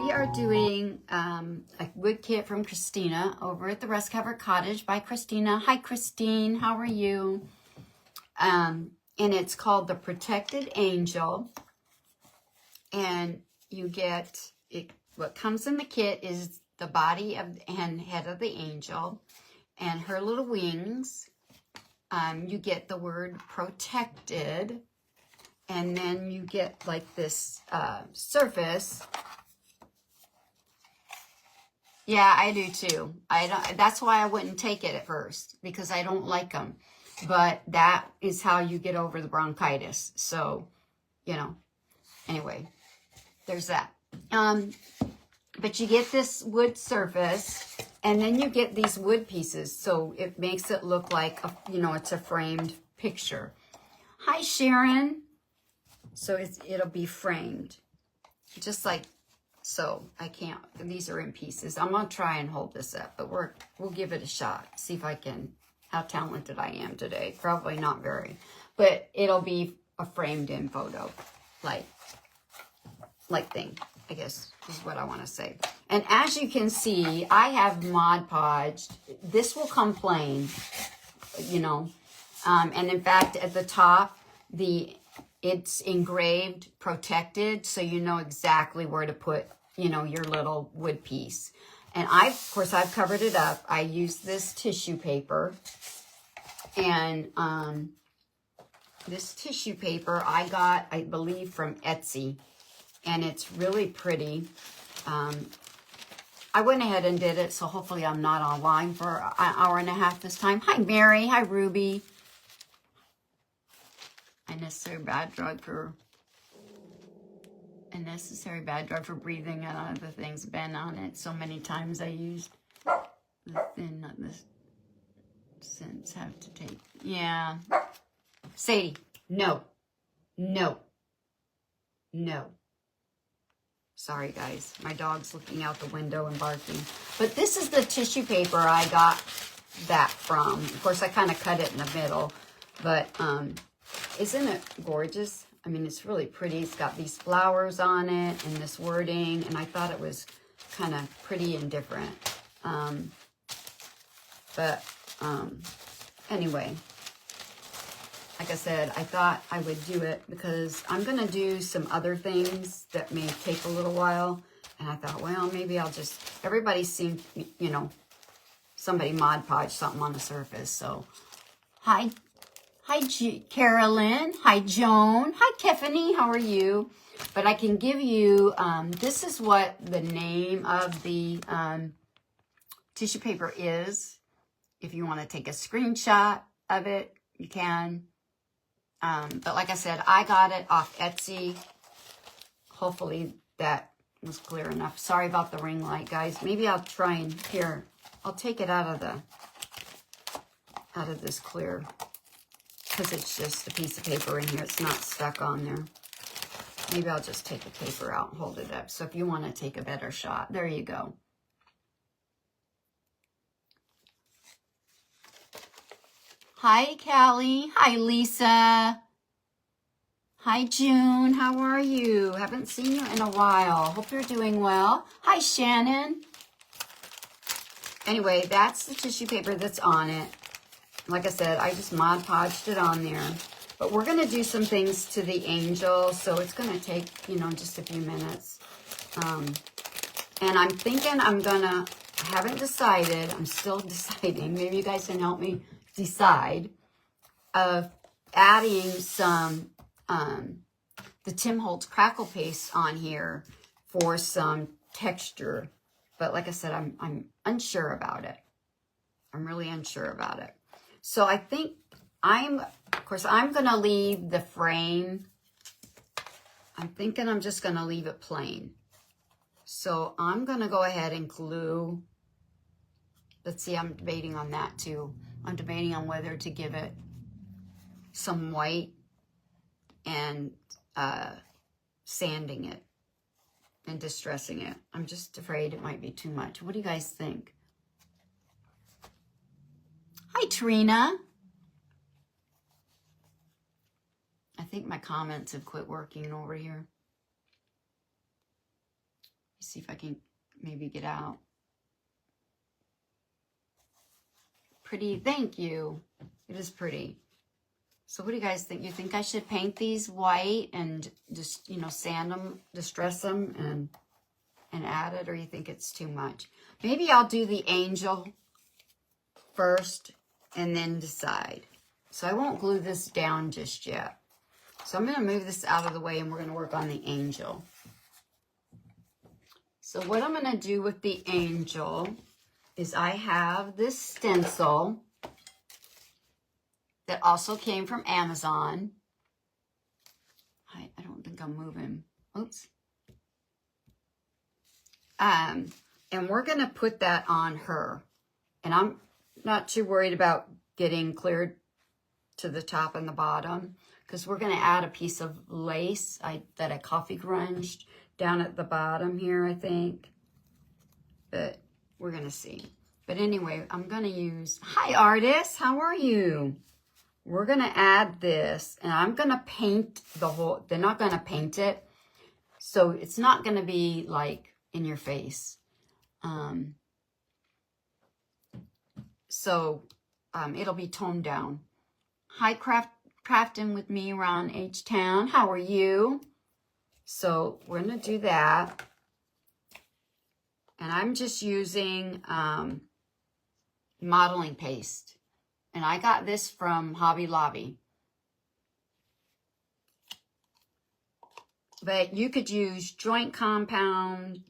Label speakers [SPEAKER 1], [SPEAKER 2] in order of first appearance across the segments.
[SPEAKER 1] we are doing a wood kit from Christina over at the Rust Cover Cottage by Christina. Hi, Christine. How are you? And it's called the Protected Angel. And you get, what comes in the kit is the body of and head of the angel and her little wings. You get the word protected. And then you get like this surface. Yeah, I do too. That's why I wouldn't take it at first, because I don't like them. But that is how you get over the bronchitis. So, you know, anyway, there's that. But you get this wood surface, and then you get these wood pieces. So it makes it look like, it's a framed picture. Hi, Sharon. So it'll be framed, just like so. I can't, these are in pieces. I'm going to try and hold this up, but we'll give it a shot. See if I can, how talented I am today. Probably not very, but it'll be a framed in photo, like thing, I guess is what I want to say. And as you can see, I have Mod Podged. This will come plain, and in fact, at the top, it's engraved, protected, so you know exactly where to put, your little wood piece. And of course, I've covered it up. I used this tissue paper. And this tissue paper I got, I believe, from Etsy. And it's really pretty. I went ahead and did it, so hopefully I'm not online for an hour and a half this time. Hi, Mary. Hi, Ruby. A necessary bad drug for breathing and other things been on it so many times. I used the thin, not this sense have to take. Yeah. Sadie, no. Sorry, guys. My dog's looking out the window and barking. But this is the tissue paper I got that from. Of course, I kind of cut it in the middle, but isn't it gorgeous? I mean, it's really pretty. It's got these flowers on it and this wording, and I thought it was kind of pretty and different. Anyway, like I said, I thought I would do it because I'm going to do some other things that may take a little while. And I thought, well, maybe I'll just, everybody's seen, somebody Mod Podge something on the surface. So, hi, Carolyn. Hi, Joan. Hi, Tiffany. How are you? But I can give you, this is what the name of the tissue paper is. If you want to take a screenshot of it, you can. But like I said, I got it off Etsy. Hopefully that was clear enough. Sorry about the ring light, guys. Maybe I'll try and, here, I'll take it out of this clear. Because it's just a piece of paper in here. It's not stuck on there. Maybe I'll just take the paper out and hold it up. So if you want to take a better shot, there you go. Hi, Callie. Hi, Lisa. Hi, June. How are you? Haven't seen you in a while. Hope you're doing well. Hi, Shannon. Anyway, that's the tissue paper that's on it. Like I said, I just Mod Podged it on there. But we're going to do some things to the angel, so it's going to take, just a few minutes. And I'm thinking I haven't decided, I'm still deciding, maybe you guys can help me decide, of adding some, the Tim Holtz crackle paste on here for some texture. But like I said, I'm unsure about it. I'm really unsure about it. So I think of course, I'm going to leave the frame. I'm thinking I'm just going to leave it plain. So I'm going to go ahead and glue. Let's see, I'm debating on that too. I'm debating on whether to give it some white and sanding it and distressing it. I'm just afraid it might be too much. What do you guys think? Hi, Trina. I think my comments have quit working over here. See if I can maybe get out. Pretty, thank you. It is pretty. So what do you guys think? You think I should paint these white and just, you know, sand them, distress them and add it, or you think it's too much? Maybe I'll do the angel first and then decide. So I won't glue this down just yet. So I'm going to move this out of the way and we're going to work on the angel. So what I'm going to do with the angel is I have this stencil that also came from Amazon. I don't think I'm moving. Oops. And we're going to put that on her. And I'm not too worried about getting cleared to the top and the bottom, because we're going to add a piece of lace that I coffee grunged down at the bottom here, I think. But we're going to see. But anyway, I'm going to use... Hi, artist. How are you? We're going to add this, and I'm going to paint the whole... They're not going to paint it, so it's not going to be, like, in your face. It'll be toned down. Hi, crafting with me, Ron H-Town. How are you? So we're going to do that. And I'm just using modeling paste. And I got this from Hobby Lobby. But you could use joint compound.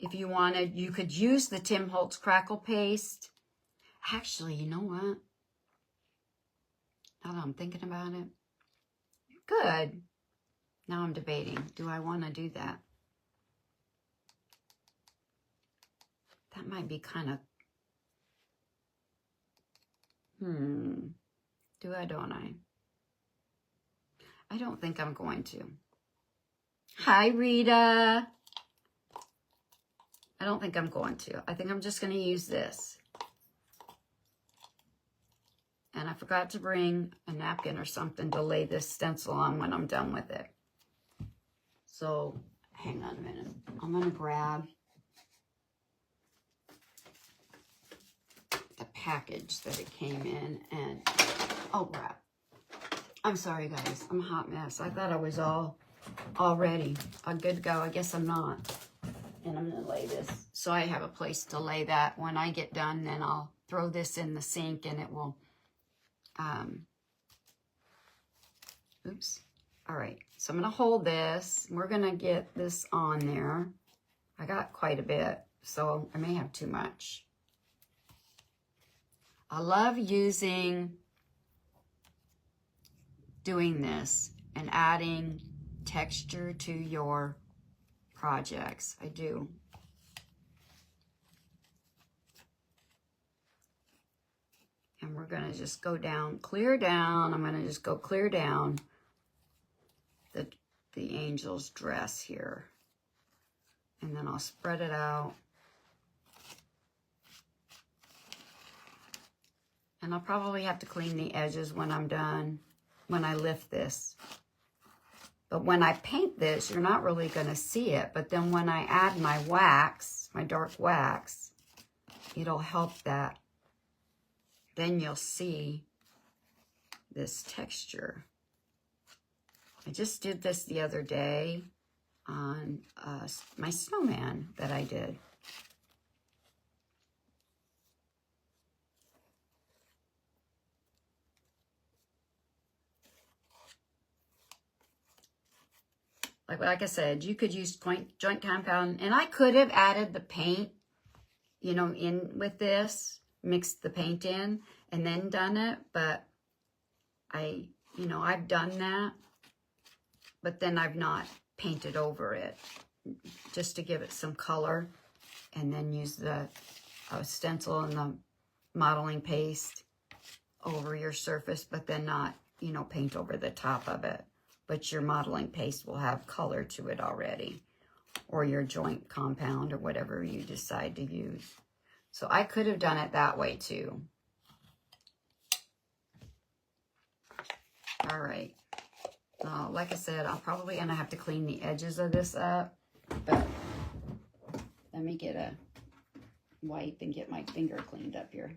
[SPEAKER 1] If you wanted, you could use the Tim Holtz crackle paste. Actually, you know what? Now that I'm thinking about it. Good. Now I'm debating. Do I want to do that? That might be kind of... Do I, don't I? I don't think I'm going to. Hi, Rita. I don't think I'm going to. I think I'm just going to use this. And I forgot to bring a napkin or something to lay this stencil on when I'm done with it. So, hang on a minute. I'm going to grab the package that it came in and... Oh, crap. I'm sorry, guys. I'm a hot mess. I thought I was all ready. I'm good to go. I guess I'm not. And I'm going to lay this. So I have a place to lay that. When I get done, then I'll throw this in the sink and it will... Oops. All right. So I'm going to hold this. We're going to get this on there. I got quite a bit, so I may have too much. I love doing this and adding texture to your projects. I do. And we're going to just go down, clear down. I'm going to just go clear down the angel's dress here. And then I'll spread it out. And I'll probably have to clean the edges when I'm done, when I lift this. But when I paint this, you're not really going to see it. But then when I add my wax, my dark wax, it'll help that. Then you'll see this texture. I just did this the other day on my snowman that I did. Like I said, you could use joint compound, and I could have added the paint, you know, in with this, mixed the paint in, and then done it, but I've done that, but then I've not painted over it, just to give it some color, and then use the stencil and the modeling paste over your surface, but then not, paint over the top of it. But your modeling paste will have color to it already, or your joint compound, or whatever you decide to use. So I could have done it that way too. All right. Like I said, I'm probably going to have to clean the edges of this up. But let me get a wipe and get my finger cleaned up here.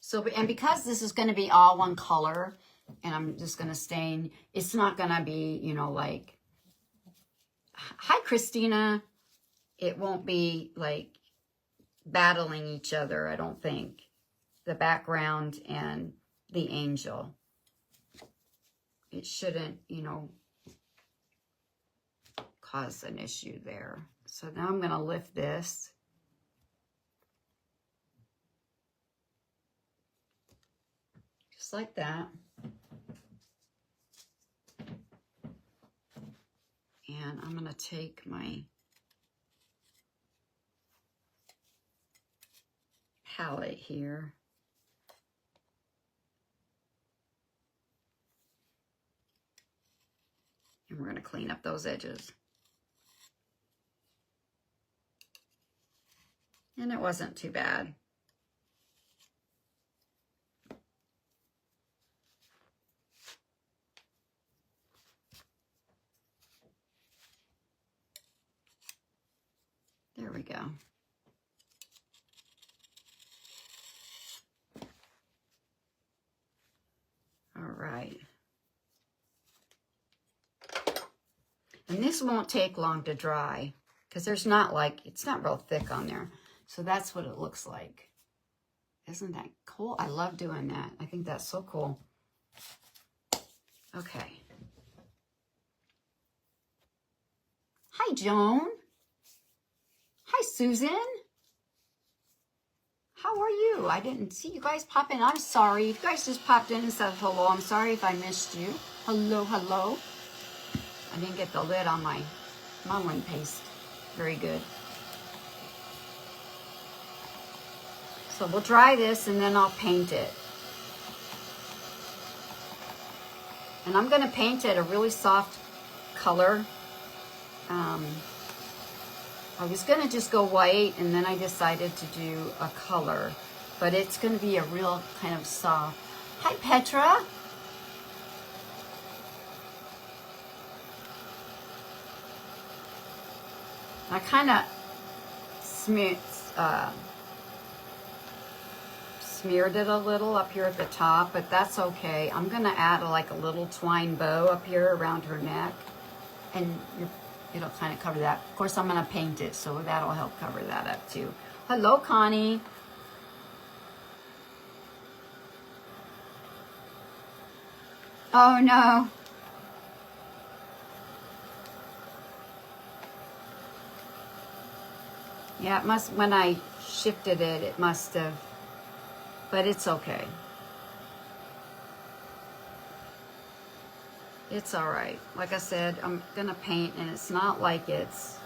[SPEAKER 1] So, and because this is going to be all one color, and I'm just going to stain, it's not going to be, you know, like, hi, Christina. It won't be like battling each other, I don't think. The background and the angel. It shouldn't, you know, cause an issue there. So now I'm going to lift this. Just like that. And I'm going to take my palette here. And we're going to clean up those edges. And it wasn't too bad. There we go. All right. And this won't take long to dry because there's not like, it's not real thick on there. So that's what it looks like. Isn't that cool? I love doing that. I think that's so cool. Okay. Hi, Joan. Hi, Susan. How are you? I didn't see you guys pop in. I'm sorry. You guys just popped in and said hello. I'm sorry if I missed you. Hello, hello. I didn't get the lid on my modeling paste. Very good. So we'll dry this and then I'll paint it. And I'm going to paint it a really soft color. I was going to just go white and then I decided to do a color. But it's going to be a real kind of soft. Hi, Petra. I kind of smeared it a little up here at the top, but that's okay. I'm going to add like a little twine bow up here around her neck, and it'll kind of cover that. Of course, I'm going to paint it, so that'll help cover that up too. Hello, Connie. Oh, no. Yeah, it must, when I shifted it, it must have, but it's okay. It's all right. Like I said, I'm going to paint, and it's not like it's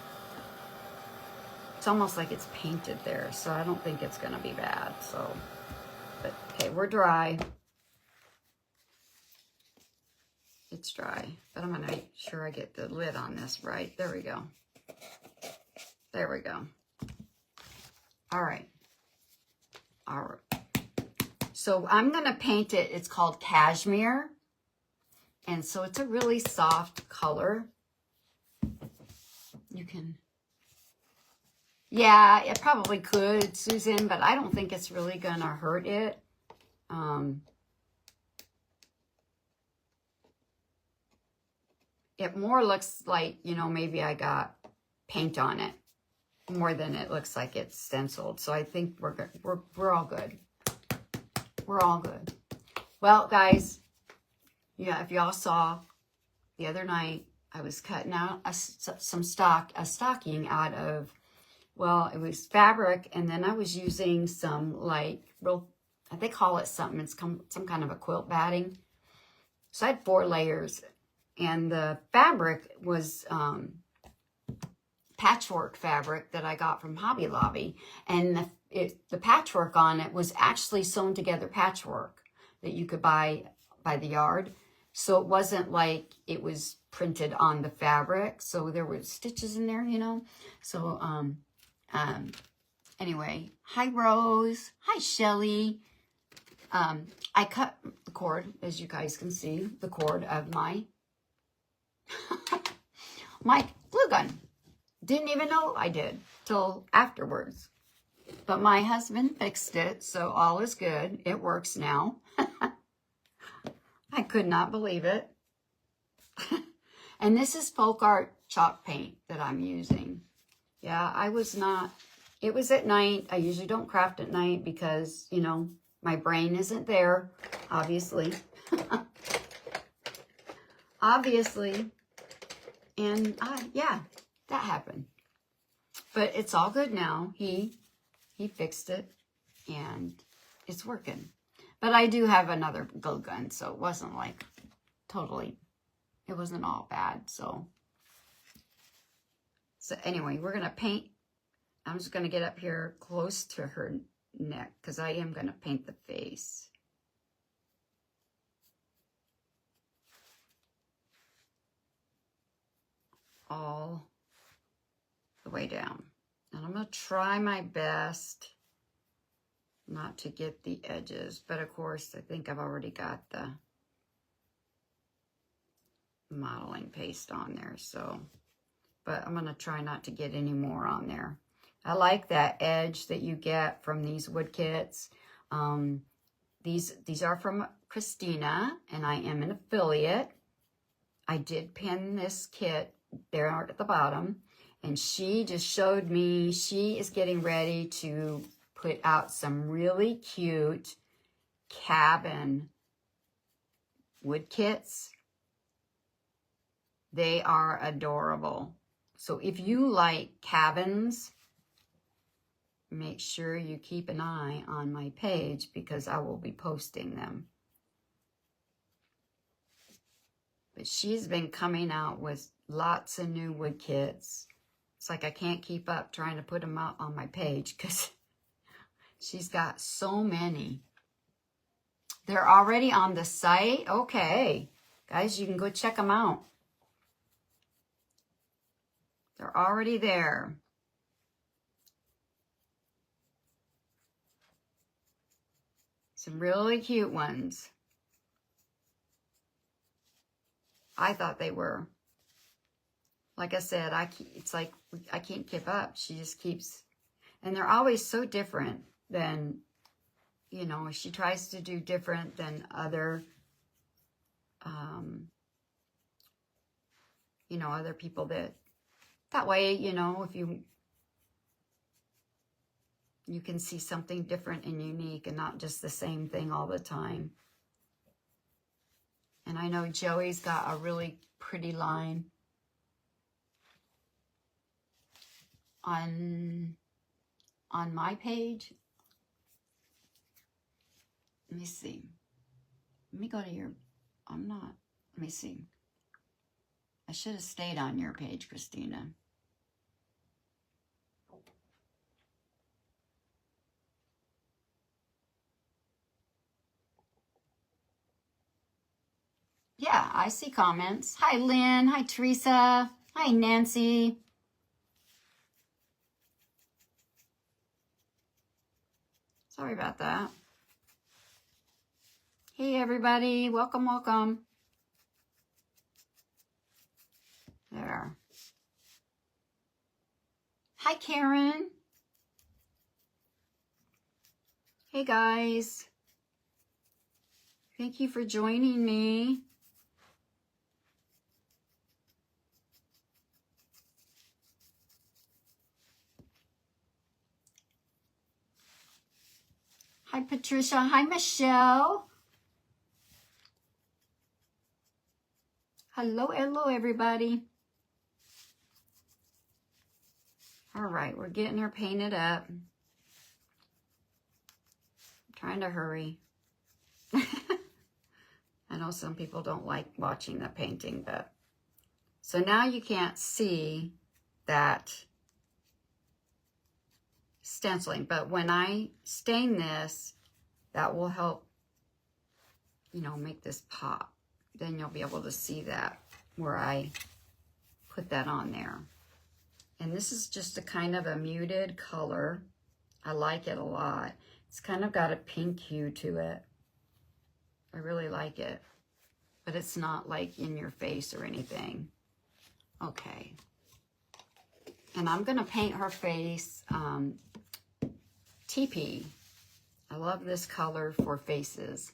[SPEAKER 1] almost like it's painted there, so I don't think it's going to be bad. So, but okay, we're dry. It's dry, but I'm going to make sure I get the lid on this right. There we go. There we go. All right. All right. So I'm going to paint it. It's called Cashmere. And so it's a really soft color. You can, yeah, it probably could, Susan, but I don't think it's really going to hurt it. It more looks like, you know, maybe I got paint on it more than it looks like it's stenciled. So I think we're good. We're all good. We're all good. Well, guys, yeah, if y'all saw the other night, I was cutting out a stocking out of, well, it was fabric, and then I was using some like real, they call it something, it's some kind of a quilt batting. So I had 4 layers, and the fabric was patchwork fabric that I got from Hobby Lobby, and the patchwork on it was actually sewn together patchwork that you could buy by the yard. So it wasn't like it was printed on the fabric. So there were stitches in there, you know. So anyway, hi Rose, hi Shelly. I cut the cord, as you guys can see, the cord of my my glue gun. Didn't even know I did till afterwards. But my husband fixed it, so all is good. It works now. I could not believe it. And this is folk art chalk paint that I'm using. Yeah, I was not, it was at night. I usually don't craft at night because, you know, my brain isn't there, obviously. Obviously. And yeah, that happened. But it's all good now. He fixed it and it's working. But I do have another glue gun, so it wasn't like totally, it wasn't all bad. So anyway, we're going to paint. I'm just going to get up here close to her neck because I am going to paint the face. All the way down. And I'm going to try my best not to get the edges. But of course, I think I've already got the modeling paste on there. So, but I'm going to try not to get any more on there. I like that edge that you get from these wood kits. These are from Christina, and I am an affiliate. I did pin this kit there at the bottom, and she just showed me she is getting ready to put out some really cute cabin wood kits. They are adorable. So if you like cabins, make sure you keep an eye on my page because I will be posting them. But she's been coming out with lots of new wood kits. It's like I can't keep up trying to put them out on my page because she's got so many. They're already on the site. Okay. Guys, you can go check them out. They're already there. Some really cute ones. I thought they were. Like I said, it's like I can't keep up. She just keeps, and they're always so different than, you know, she tries to do different than other, you know, other people that way, you know, if you can see something different and unique and not just the same thing all the time. And I know Joey's got a really pretty line on my page. Let me see. Let me go to your, let me see. I should have stayed on your page, Christina. Yeah, I see comments. Hi, Lynn. Hi, Teresa. Hi, Nancy. Sorry about that. Hey, everybody. Welcome, welcome. There. Hi, Karen. Hey, guys. Thank you for joining me. Hi, Patricia. Hi, Michelle. Hello, hello, everybody. All right, we're getting her painted up. I'm trying to hurry. I know some people don't like watching the painting, but so now you can't see that stenciling, but when I stain this, that will help, you know, make this pop. Then you'll be able to see that where I put that on there. And this is just a kind of a muted color. I like it a lot. It's kind of got a pink hue to it. I really like it. But it's not like in your face or anything. Okay. And I'm going to paint her face teepee. I love this color for faces.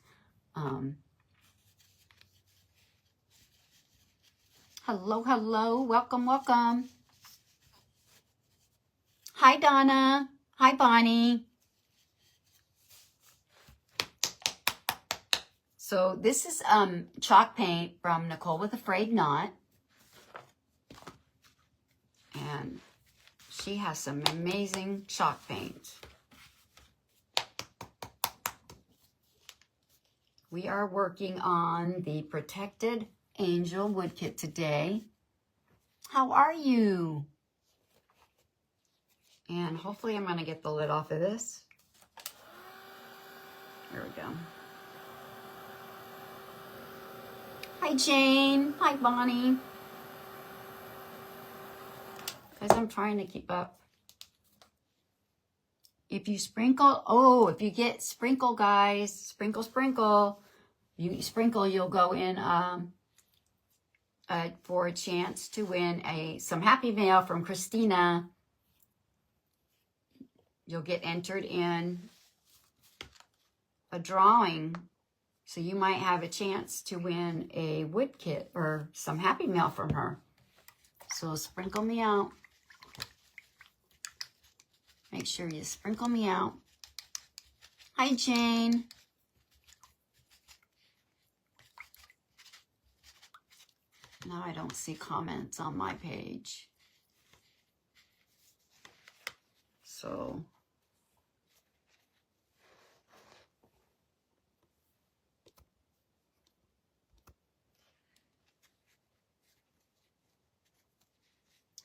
[SPEAKER 1] Hello, hello. Welcome, welcome. Hi, Donna. Hi, Bonnie. So this is chalk paint from Nicole with Afraid Not. And she has some amazing chalk paint. We are working on the Protected Angel wood kit today. How are you? And hopefully I'm going to get the lid off of this. There we go. Hi, Jane. Hi, Bonnie. Guys, I'm trying to keep up. If you sprinkle, if you get sprinkle, guys, sprinkle. You sprinkle, you'll go in for a chance to win some Happy Mail from Christina. You'll get entered in a drawing. So you might have a chance to win a wood kit or some Happy Mail from her. So sprinkle me out. Make sure you sprinkle me out. Hi, Jane. Now I don't see comments on my page. So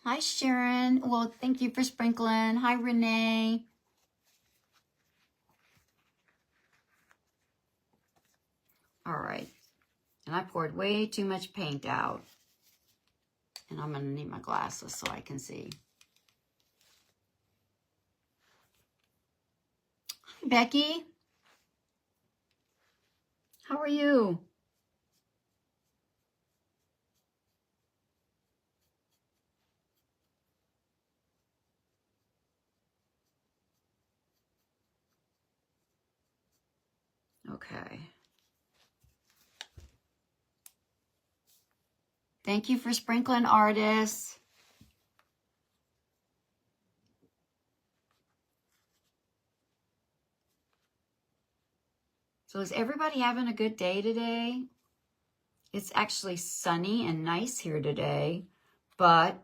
[SPEAKER 1] hi, Sharon. Well, thank you for sprinkling. Hi, Renee. All right. And I poured way too much paint out. And I'm going to need my glasses so I can see. Hi, Becky. How are you? Okay. Thank you for sprinkling, artists. So is everybody having a good day today? It's actually sunny and nice here today, but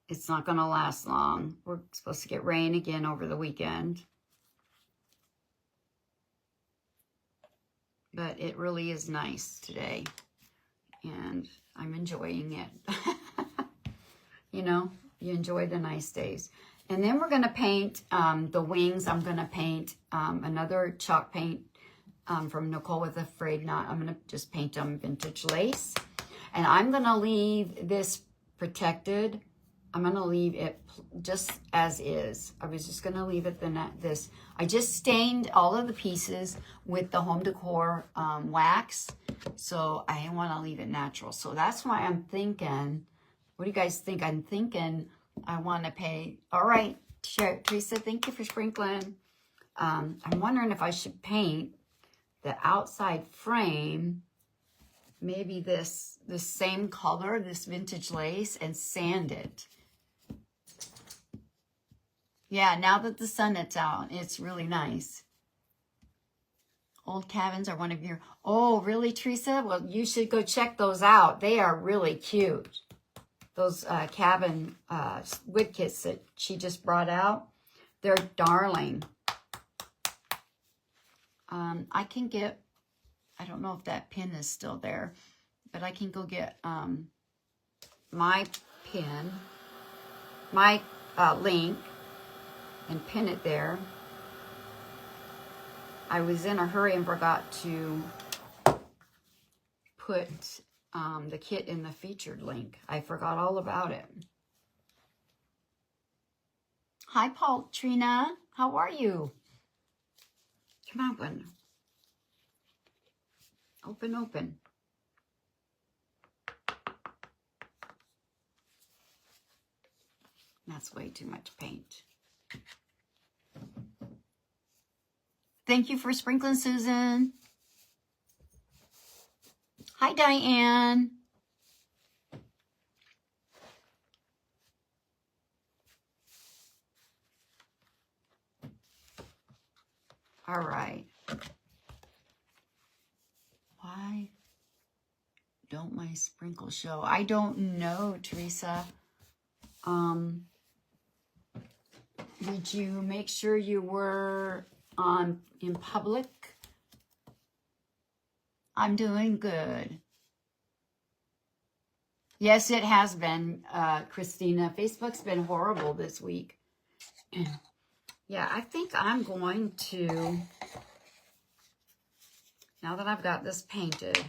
[SPEAKER 1] it's not going to last long. We're supposed to get rain again over the weekend. But it really is nice today, and I'm enjoying it. You know, you enjoy the nice days. And then we're going to paint the wings. I'm going to paint another chalk paint from Nicole with Afraid Not. I'm going to just paint them vintage lace. And I'm going to leave this protected. I'm going to leave it just as is. I was just going to leave it this. I just stained all of the pieces with the Home Decor wax. So I want to leave it natural. So that's why I'm thinking, what do you guys think? I'm thinking I want to pay. All right, Teresa, thank you for sprinkling. I'm wondering if I should paint the outside frame, maybe this same color, this vintage lace, and sand it. Yeah, now that the sun is out, it's really nice. Old cabins are one of your... Oh, really, Teresa? Well, you should go check those out. They are really cute. Those cabin wood kits that she just brought out, they're darling. I can get... I don't know if that pin is still there, but I can go get my pin, my link, and pin it there. I was in a hurry and forgot to put the kit in the featured link. I forgot all about it. Hi, Paul, Trina. How are you? Come on, one. Open, open. That's way too much paint. Thank you for sprinkling, Susan. Hi, Diane. All right. Why don't my sprinkles show? I don't know, Teresa. Did you make sure you were in public? I'm doing good. Yes, it has been, Christina. Facebook's been horrible this week. Yeah, I think I'm going to, now that I've got this painted, let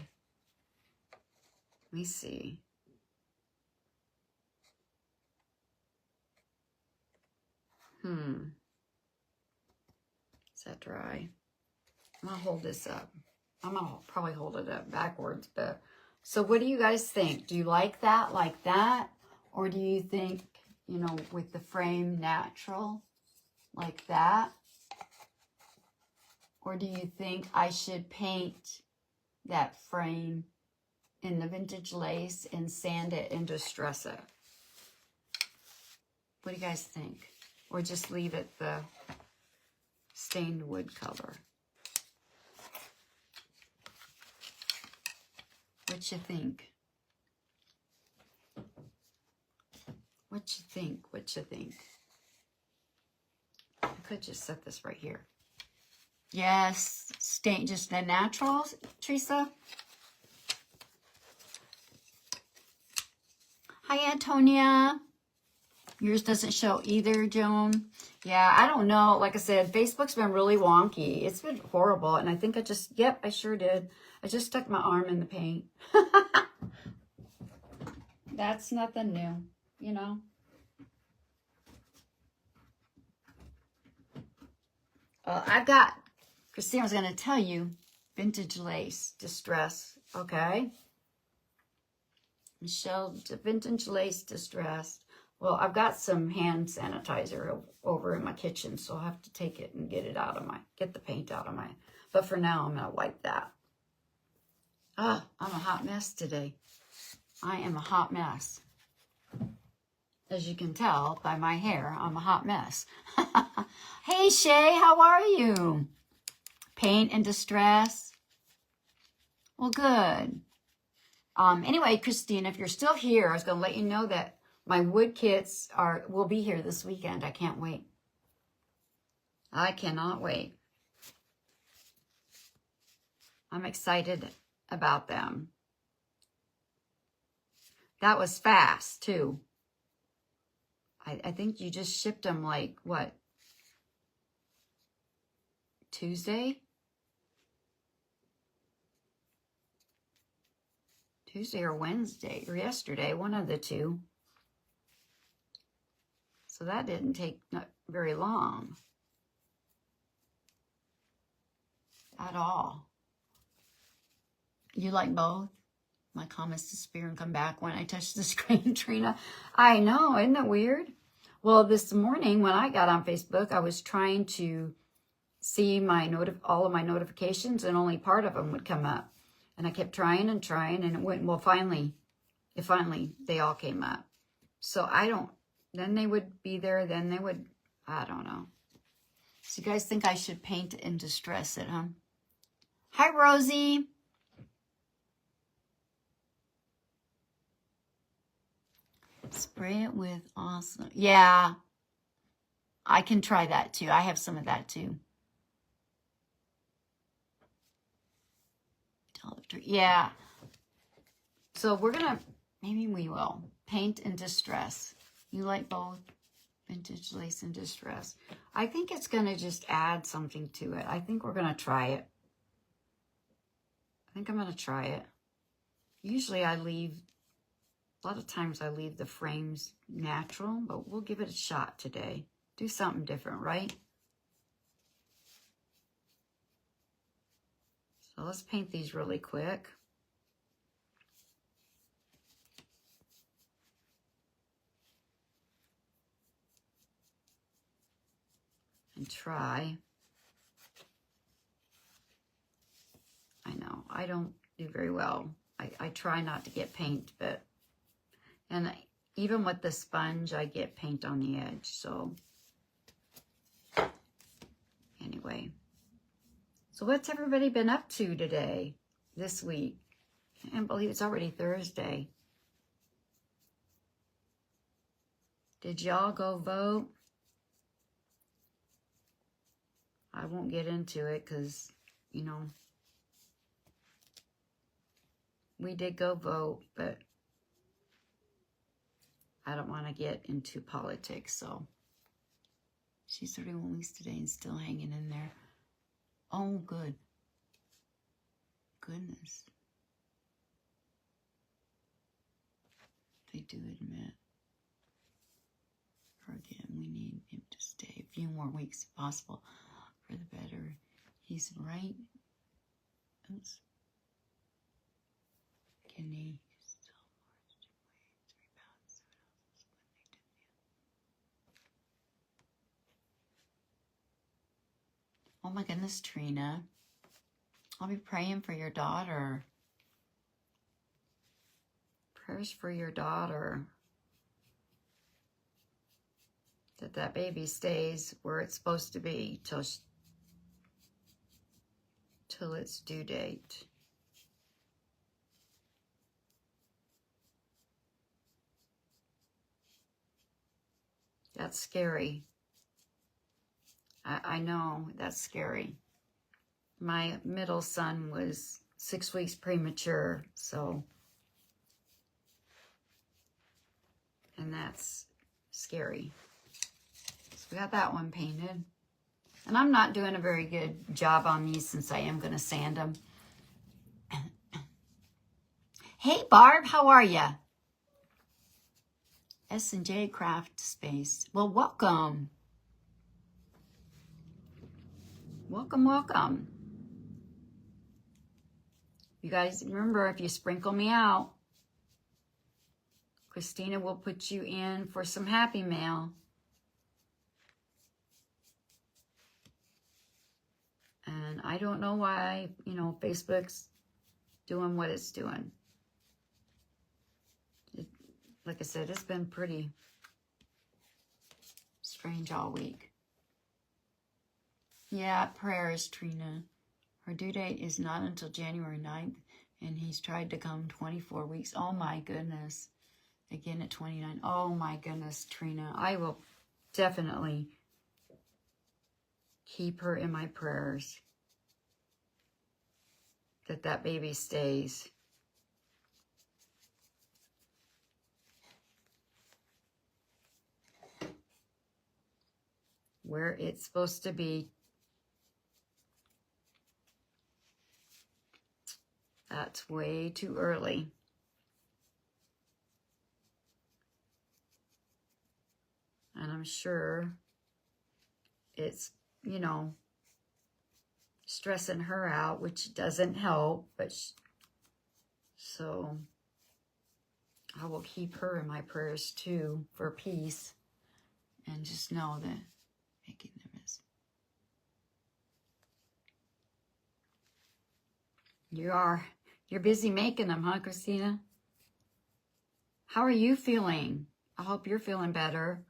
[SPEAKER 1] me see. Is that dry? I'm going to hold this up. I'm going to probably hold it up backwards, but so what do you guys think? Do you like that? Or do you think, you know, with the frame natural like that? Or do you think I should paint that frame in the vintage lace and sand it and distress it? What do you guys think? Or just leave it the stained wood color? What you think? What you think? What you think? I could just set this right here. Yes, stain, just the natural, Teresa. Hi, Antonia. Yours doesn't show either, Joan. Yeah, I don't know. Like I said, Facebook's been really wonky. It's been horrible. And I think I just, yep, I sure did. I just stuck my arm in the paint. That's nothing new, you know. I've got, Christina was going to tell you, vintage lace distress, okay? Michelle, vintage lace distress. Well, I've got some hand sanitizer over in my kitchen, so I'll have to take it and get it out of get the paint out of but for now, I'm going to wipe that. I'm a hot mess today. I am a hot mess. As you can tell by my hair, I'm a hot mess. Hey, Shay, how are you? Paint and distress? Well, good. Anyway, Christina, if you're still here, I was going to let you know that my wood kits will be here this weekend. I can't wait. I cannot wait. I'm excited about them. That was fast, too. I think you just shipped them like, what? Tuesday? Tuesday or Wednesday or yesterday, one of the two. So that didn't take not very long at all. You like both? My comments disappear and come back when I touch the screen, Trina. I know, isn't that weird? Well, this morning when I got on Facebook, I was trying to see all of my notifications, and only part of them would come up. And I kept trying and trying, and it went, well, finally, they all came up. So then they would be there, then they would, I don't know. So you guys think I should paint and distress it, huh? Hi, Rosie. Spray it with awesome. Yeah, I can try that too. I have some of that too. Yeah. So maybe we will paint and distress. You like both? Vintage lace and distress. I think it's going to just add something to it. I think we're going to try it. I think I'm going to try it. Usually a lot of times I leave the frames natural, but we'll give it a shot today. Do something different, right? So let's paint these really quick. And try. I know, I don't do very well. I try not to get paint, but, and even with the sponge, I get paint on the edge, so. Anyway. So what's everybody been up to today, this week? I can't believe it's already Thursday. Did y'all go vote? I won't get into it because, you know, we did go vote, but I don't want to get into politics, so. She's 31 weeks today and still hanging in there. Oh, good. Goodness. They do admit. Or again, we need him to stay a few more weeks if possible for the better. He's right. Oops. Can he still weigh 3 pounds? Oh my goodness, Trina. I'll be praying for your daughter. Prayers for your daughter. That baby stays where it's supposed to be till its due date. That's scary. I know, that's scary. My middle son was 6 weeks premature, so. And that's scary. So we got that one painted. And I'm not doing a very good job on these since I am going to sand them. Hey, Barb, how are ya? S&J Craft Space. Well, welcome. Welcome, welcome. You guys remember, if you sprinkle me out, Christina will put you in for some Happy Mail. And I don't know why, you know, Facebook's doing what it's doing. Like I said, it's been pretty strange all week. Yeah, prayers, Trina. Her due date is not until January 9th, and he's tried to come 24 weeks. Oh, my goodness. Again at 29. Oh, my goodness, Trina. I will definitely keep her in my prayers. That baby stays. Where it's supposed to be. That's way too early. And I'm sure it's, you know, stressing her out, which doesn't help. But so I will keep her in my prayers too for peace. And just know that making them is. You're busy making them, huh, Christina? How are you feeling? I hope you're feeling better.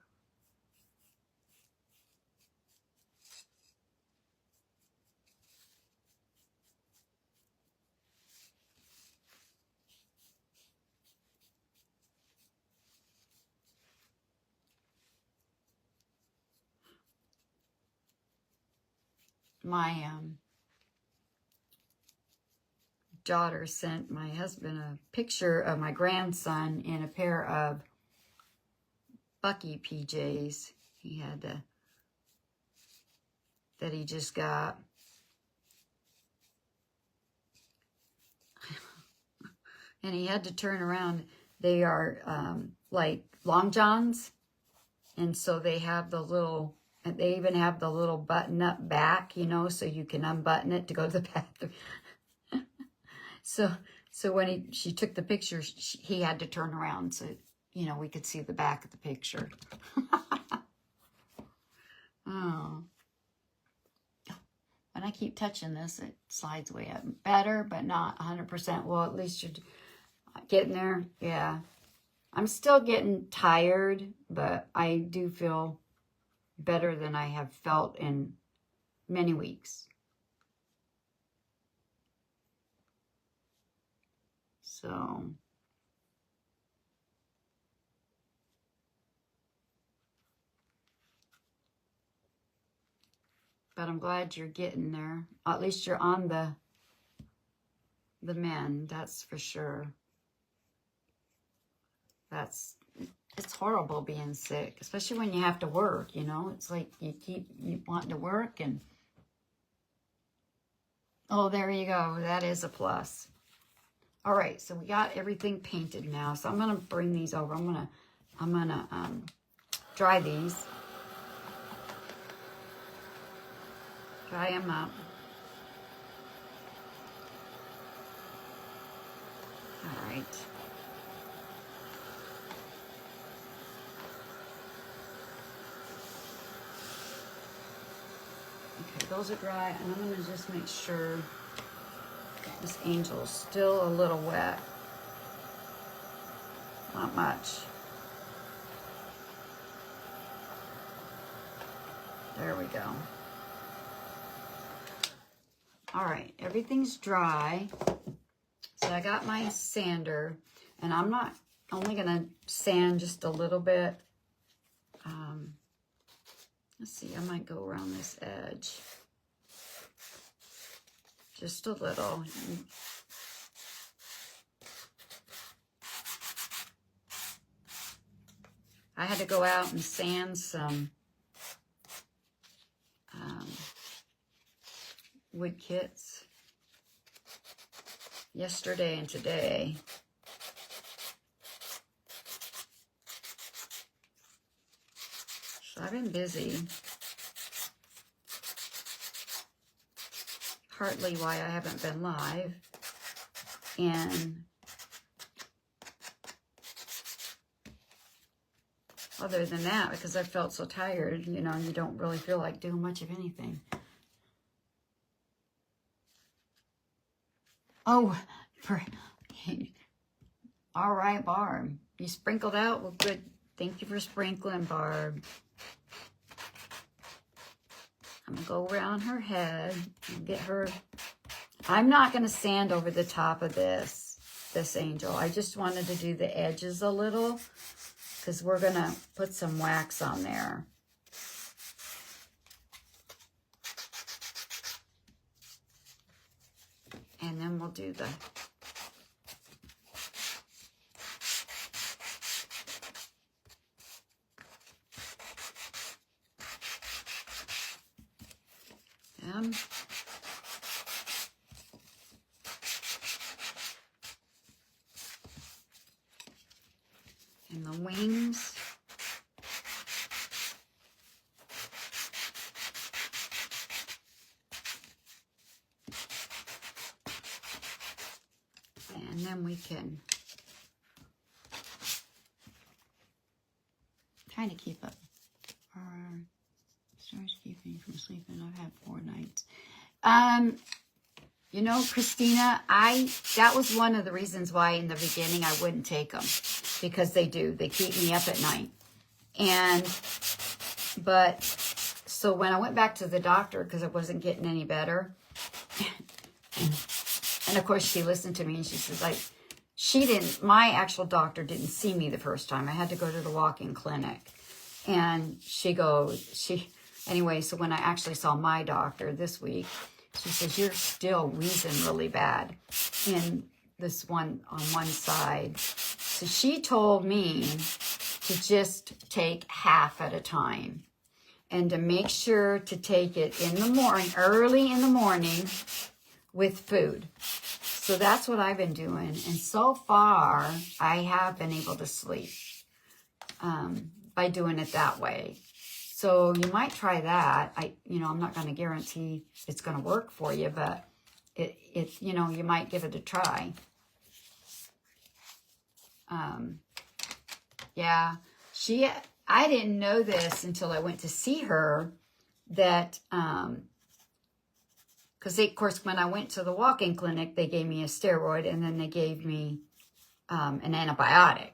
[SPEAKER 1] My daughter sent my husband a picture of my grandson in a pair of Bucky PJs. He had that he just got. And he had to turn around. They are like long johns. And so they have the little, and they even have the little button up back, you know, so you can unbutton it to go to the bathroom. So when she took the picture, he had to turn around so, you know, we could see the back of the picture. Oh. When I keep touching this, it slides way up. Better, but not 100%. Well, at least you're getting there. Yeah. I'm still getting tired, but I do feel better than I have felt in many weeks. So, but I'm glad you're getting there. At least you're on the mend, that's for sure. It's horrible being sick, especially when you have to work, you know. It's like you want to work and, oh, there you go. That is a plus. All right, so we got everything painted now. So I'm going to bring these over. I'm going to dry these. Dry them up. All right. Okay, those are dry, and I'm going to just make sure this angel's still a little wet. Not much. There we go. All right, everything's dry. So I got my sander, and I'm not only gonna sand just a little bit. Let's see, I might go around this edge. Just a little. I had to go out and sand some wood kits yesterday and today. So I've been busy. Partly why I haven't been live. And other than that, because I felt so tired, you know, you don't really feel like doing much of anything. Oh, all right, Barb. You sprinkled out? Well, good. Thank you for sprinkling, Barb. I'm going to go around her head and get her. I'm not going to sand over the top of this angel. I just wanted to do the edges a little because we're going to put some wax on there. And then we'll do the and the wings. And then we can try to keep up. Stars keep me from sleeping. I've had 4 nights. You know, Christina, that was one of the reasons why in the beginning I wouldn't take them, because they keep me up at night. But so when I went back to the doctor, because I wasn't getting any better, and of course she listened to me and she says, my actual doctor didn't see me the first time. I had to go to the walk-in clinic. And anyway, so when I actually saw my doctor this week, she says, you're still wheezing really bad in this one on one side. So she told me to just take half at a time and to make sure to take it in the morning, early in the morning with food. So that's what I've been doing. And so far, I have been able to sleep by doing it that way. So you might try that. I'm not going to guarantee it's going to work for you, but you know, you might give it a try. Yeah, I didn't know this until I went to see her, that, because of course, when I went to the walk-in clinic, they gave me a steroid, and then they gave me an antibiotic.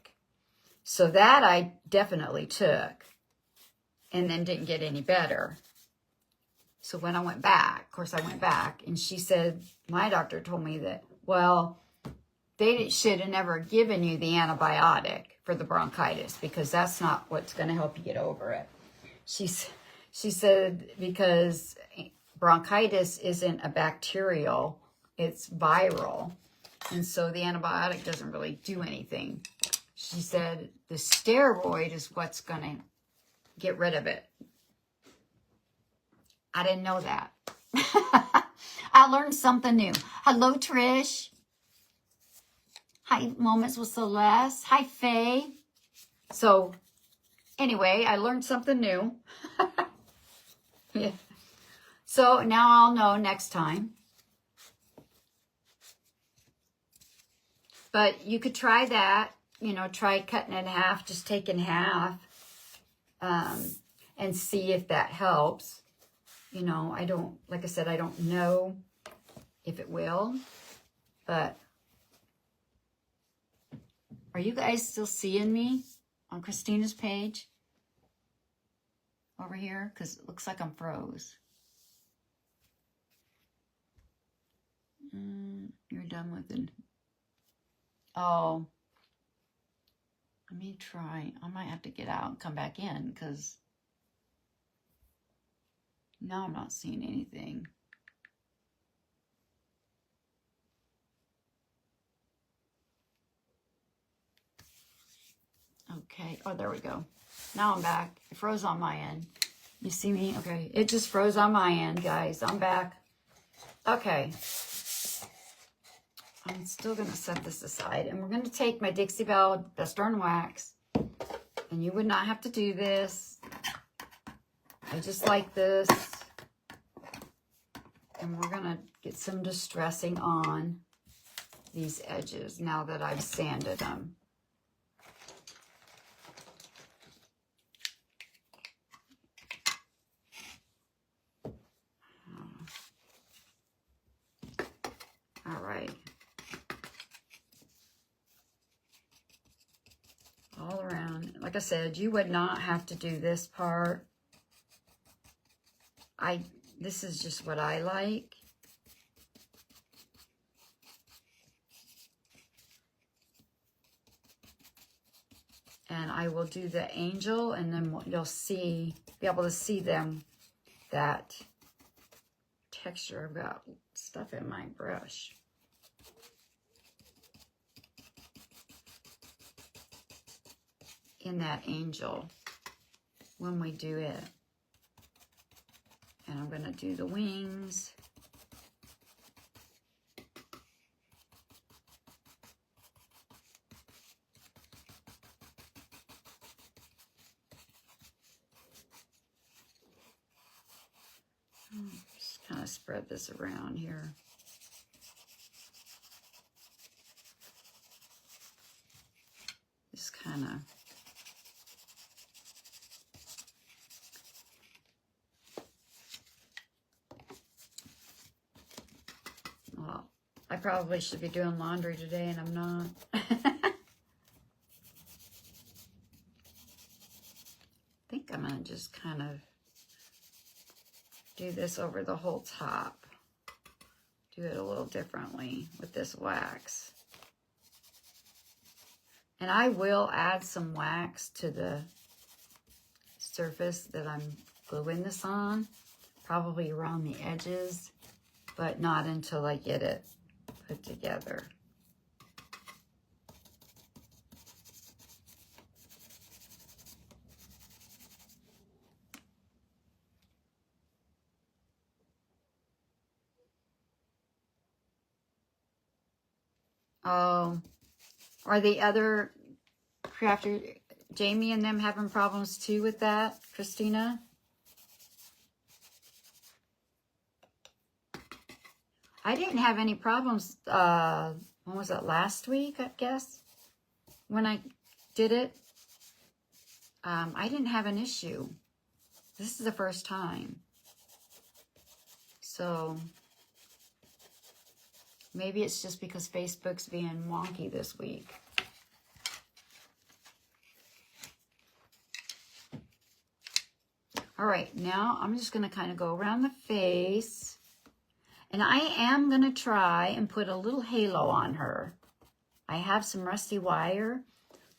[SPEAKER 1] So that I definitely took, and then didn't get any better. So when I went back, of course I went back, and she said, my doctor told me that, well, they should have never given you the antibiotic for the bronchitis, because that's not what's going to help you get over it. She said, because bronchitis isn't a bacterial, it's viral. And so the antibiotic doesn't really do anything. She said the steroid is what's going to get rid of it. I didn't know that. I learned something new. Hello, Trish. Hi, Moments with Celeste. Hi, Faye. So, anyway, I learned something new. Yeah. So, now I'll know next time. But you could try that. You know, try cutting it in half. Just take in half. And see if that helps. You know, like I said, I don't know if it will. But are you guys still seeing me on Christina's page over here? Because it looks like I'm froze. You're done with it. Oh, let me try. I might have to get out and come back in, because now I'm not seeing anything. Okay. Oh, there we go. Now I'm back. It froze on my end. You see me? Okay. It just froze on my end, guys. I'm back. Okay. I'm still going to set this aside. And we're going to take my Dixie Belle Best Darn Wax. And you would not have to do this. I just like this. And we're going to get some distressing on these edges now that I've sanded them. All right. All around. Like I said, you would not have to do this part. This is just what I like. And I will do the angel, and then you'll be able to see them, that texture. I've got stuff in my brush. In that angel when we do it. And I'm going to do the wings. Just kind of spread this around here. Just kind of. Well, I probably should be doing laundry today, and I'm not. I think I'm going to just kind of do this over the whole top. Do it a little differently with this wax. And I will add some wax to the surface that I'm gluing this on, probably around the edges, but not until I get it put together. Oh, are the other crafter, Jamie and them, having problems too with that, Christina? I didn't have any problems, when was it, last week, I guess, when I did it. I didn't have an issue. This is the first time. So maybe it's just because Facebook's being wonky this week. All right, now I'm just going to kind of go around the face. And I am going to try and put a little halo on her. I have some rusty wire,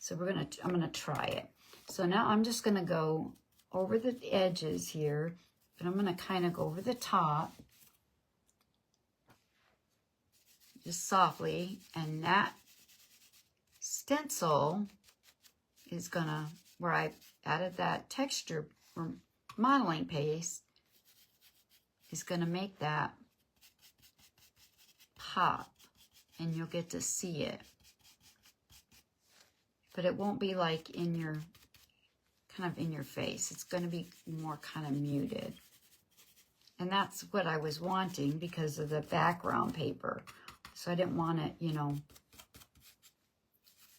[SPEAKER 1] so I'm going to try it. So now I'm just going to go over the edges here, and I'm going to kind of go over the top, just softly, and that stencil is going to, where I added that texture or modeling paste, is going to make that pop, and you'll get to see it. But it won't be like in your, kind of in your face. It's going to be more kind of muted. And that's what I was wanting because of the background paper. So I didn't want it, you know,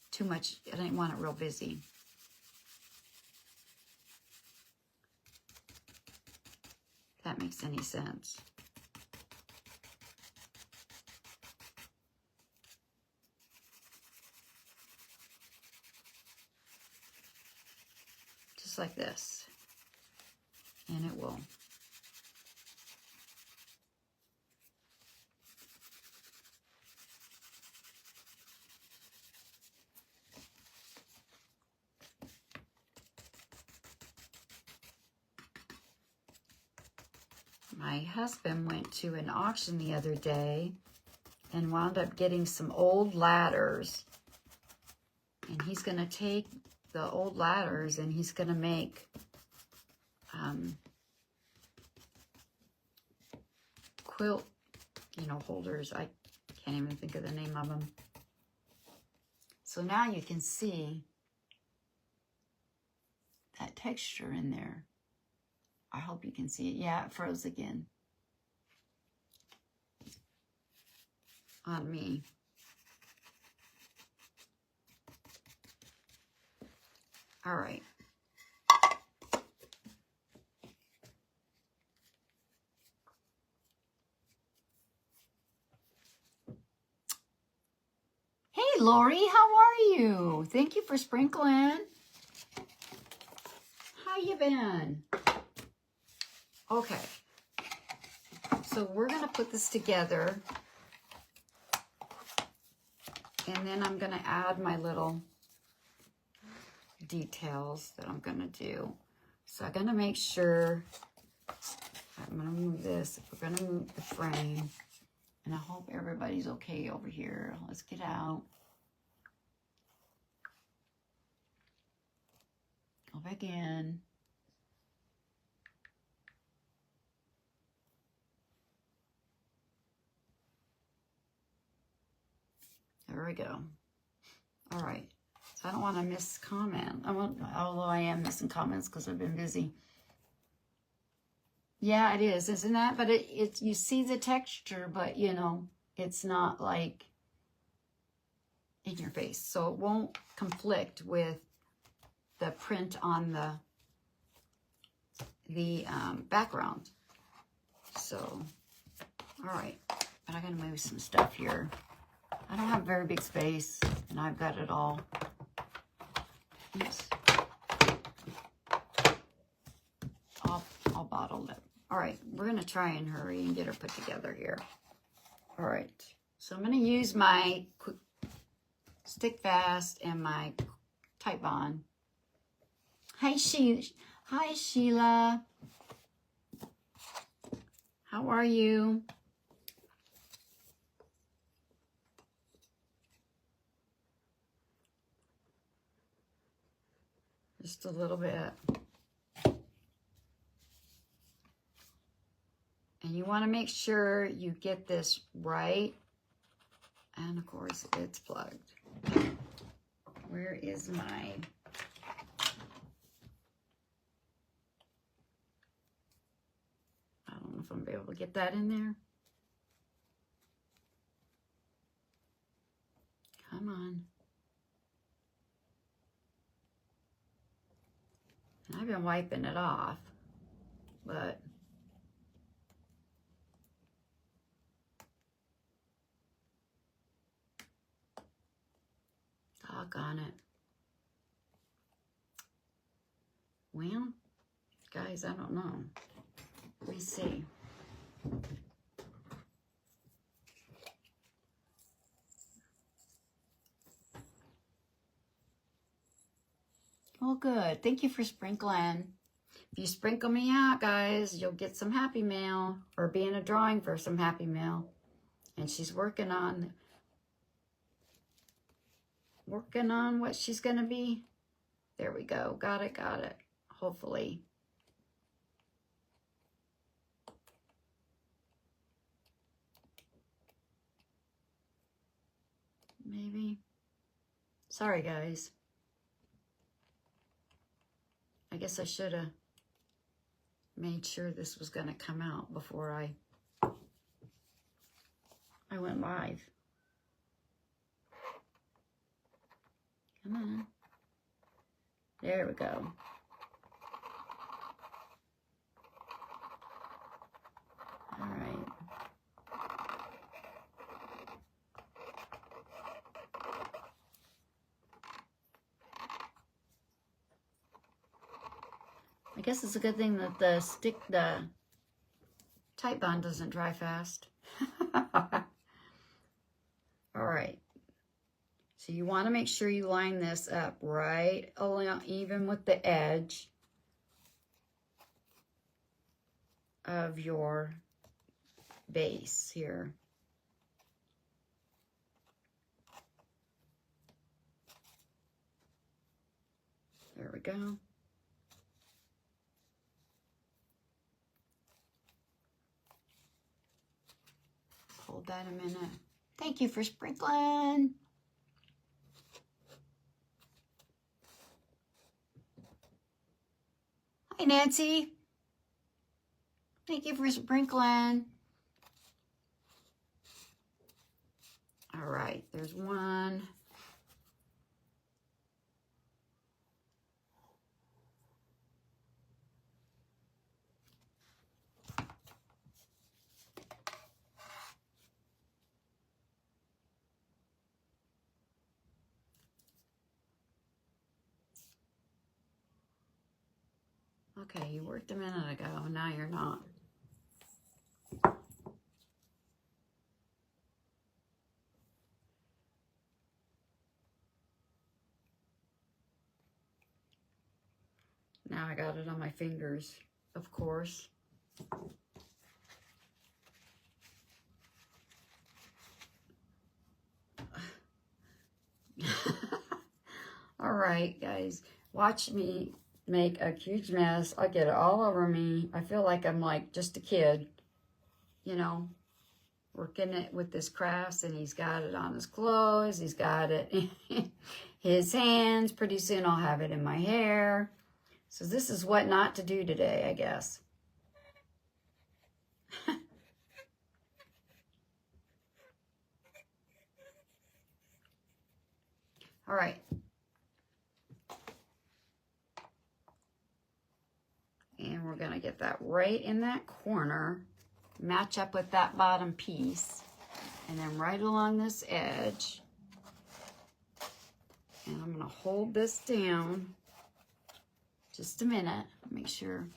[SPEAKER 1] too much. I didn't want it real busy. If that makes any sense. Just like this. And it will. My husband went to an auction the other day and wound up getting some old ladders. And he's going to take the old ladders and he's going to make quilt, you know, holders. I can't even think of the name of them. So now you can see that texture in there. I hope you can see it. Yeah, it froze again on me. All right. Hey, Lori, how are you? Thank you for sprinkling. How you been? Okay. So we're going to put this together. And then I'm going to add my little details that I'm going to do. So I'm going to make sure, I'm going to move this. We're going to move the frame. And I hope everybody's okay over here. Let's get out. Go back in. There we go. All right. So I don't want to miss comment. Although I am missing comments because I've been busy. Yeah, it is, isn't that? But it's you see the texture, but you know, it's not like in your face. So it won't conflict with the print on the background. So, all right. But I gotta move some stuff here. I don't have very big space, and I've got it all. Oops. All bottled up. All right, we're going to try and hurry and get her put together here. All right, so I'm going to use my quick stick fast and my tight bond. Hi, Sheila. How are you? Just a little bit. And you want to make sure you get this right. And of course, it's plugged. Where is my... I don't know if I'm going to be able to get that in there. Come on. I've been wiping it off, but doggone it. Well, guys, I don't know. Let me see. Well, good. Thank you for sprinkling. If you sprinkle me out, guys, you'll get some happy mail or be in a drawing for some happy mail. And she's working on what she's going to be. There we go. Got it. Hopefully. Maybe. Sorry, guys. I guess I should have made sure this was going to come out before I went live. Come on. There we go. All right. I guess it's a good thing that the tight bond doesn't dry fast. All right. So you want to make sure you line this up right along, even with the edge of your base here. There we go. Hold that a minute. Thank you for sprinkling. Hi, Nancy. Thank you for sprinkling. All right, there's one. Okay, you worked a minute ago, now you're not. Now I got it on my fingers, of course. All right, guys, watch me make a huge mess. I get it all over me. I feel like I'm like just a kid, you know, working it with this crafts, and he's got it on his clothes. He's got it in his hands. Pretty soon I'll have it in my hair. So this is what not to do today, I guess. All right. And we're going to get that right in that corner, match up with that bottom piece, and then right along this edge. And I'm going to hold this down just a minute, make sure.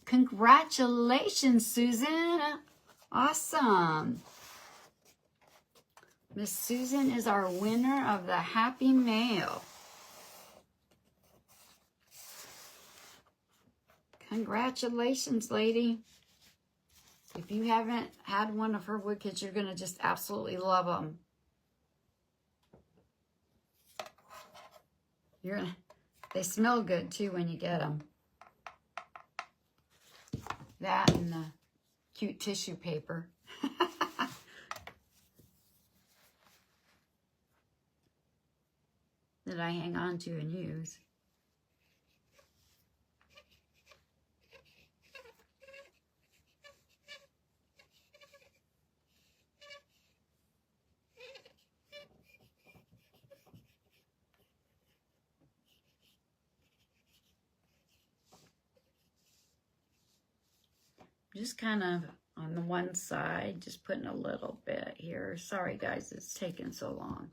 [SPEAKER 1] Congratulations, Susan. Awesome. Miss Susan is our winner of the Happy Mail. Congratulations, lady. If you haven't had one of her wood kits, you're going to just absolutely love them. They smell good, too, when you get them. That and the cute tissue paper. That I hang on to and use. just kind of on the one side, just putting a little bit here. Sorry guys, it's taking so long.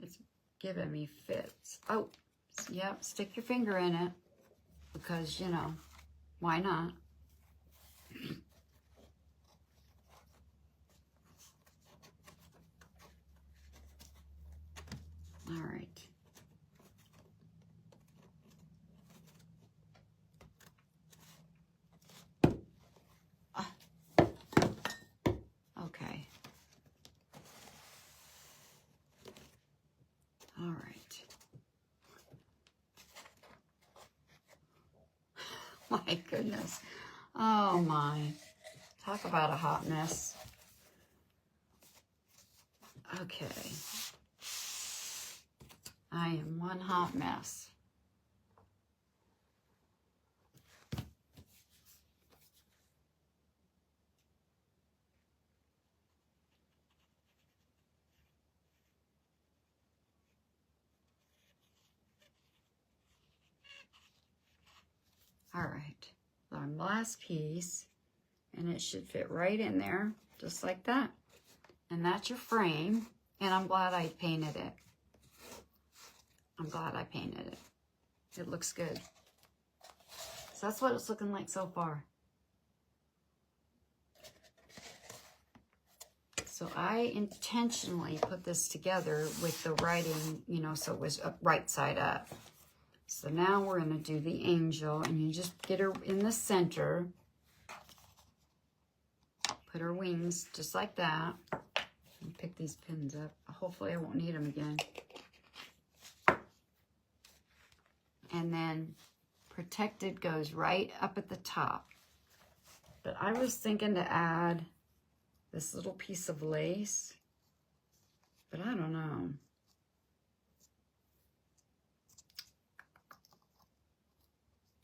[SPEAKER 1] It's giving me fits. Oh, yep, stick your finger in it because, you know, why not? All right. Okay. All right. My goodness. Oh my. Talk about a hot mess. Okay. I am one hot mess. All right, our last piece, and it should fit right in there, just like that. And that's your frame, and I'm glad I painted it. I'm glad I painted it. It looks good. So that's what it's looking like so far. So I intentionally put this together with the writing, you know, so it was right side up. So now we're going to do the angel, and you just get her in the center. Put her wings just like that. And pick these pins up. Hopefully I won't need them again. And then protected goes right up at the top. But I was thinking to add this little piece of lace, but I don't know.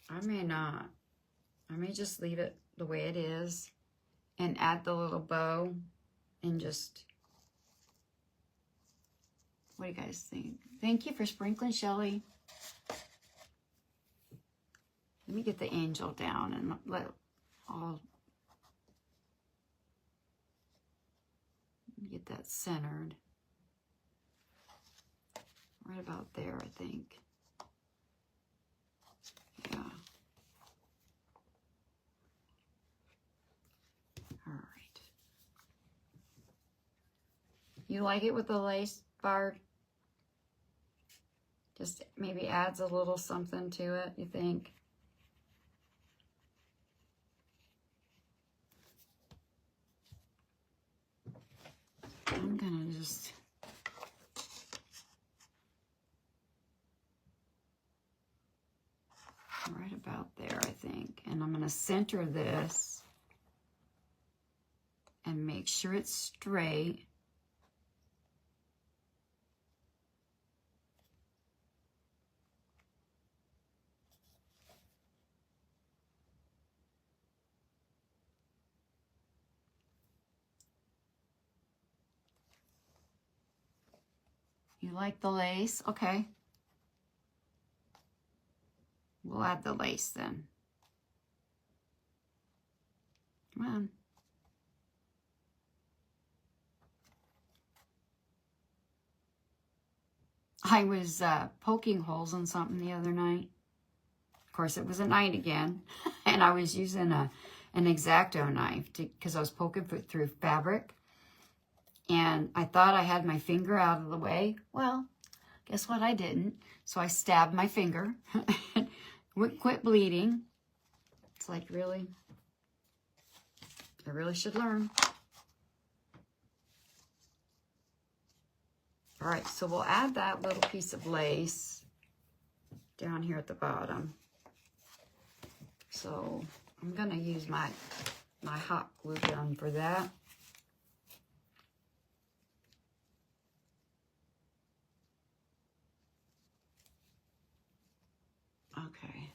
[SPEAKER 1] I may not. I may just leave it the way it is and add the little bow and just, what do you guys think? Thank you for sprinkling, Shelly. Let me get the angel down and let all, get that centered. Right about there, I think. Yeah. All right. You like it with the lace, Bard? Just maybe adds a little something to it, you think? I'm gonna just right about there, I think. And I'm gonna center this and make sure it's straight. You like the lace? Okay. We'll add the lace then. Come on. I was poking holes in something the other night. Of course, it was at night again. And I was using an X-Acto knife because I was poking through fabric. And I thought I had my finger out of the way. Well, guess what? I didn't. So I stabbed my finger. Quit bleeding. It's like, really? I really should learn. All right, so we'll add that little piece of lace down here at the bottom. So I'm going to use my hot glue gun for that. Okay.